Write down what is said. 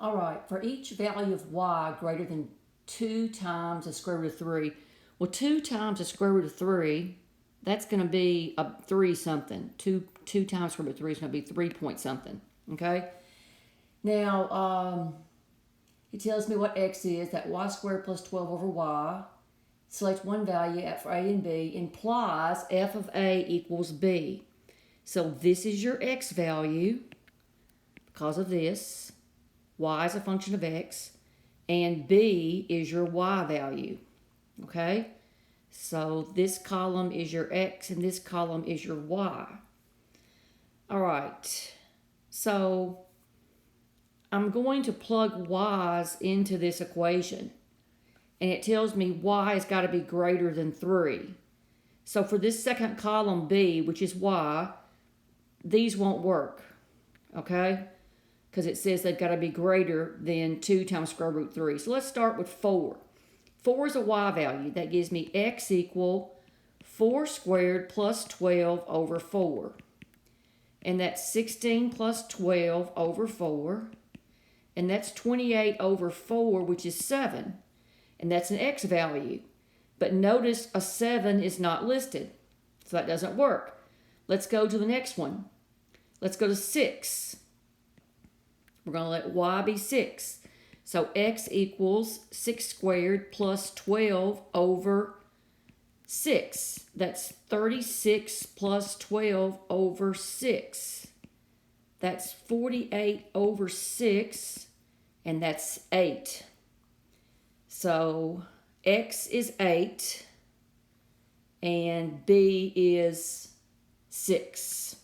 All right, for each value of y greater than 2 times the square root of 3, well, 2 times the square root of 3, that's going to be a 3 something. 2 times square root of 3 is going to be 3 point something, okay? Now, it tells me what x is, that y squared plus 12 over y. Select one value for a and b, implies f of a equals b. So this is your x value because of this. Y is a function of x, and b is your y value, okay? So this column is your x, and this column is your y. All right, so I'm going to plug y's into this equation, and it tells me y has got to be greater than 3. So for this second column b, which is y, these won't work, okay? Because it says they've got to be greater than 2 times square root 3. So let's start with 4. 4 is a y value. That gives me x equal 4 squared plus 12 over 4. And that's 16 plus 12 over 4. And that's 28 over 4, which is 7. And that's an x value. But notice a 7 is not listed. So that doesn't work. Let's go to the next one. Let's go to 6. We're going to let y be 6. So x equals 6 squared plus 12 over 6. That's 36 plus 12 over 6. That's 48 over 6, and that's 8. So x is 8, and b is 6.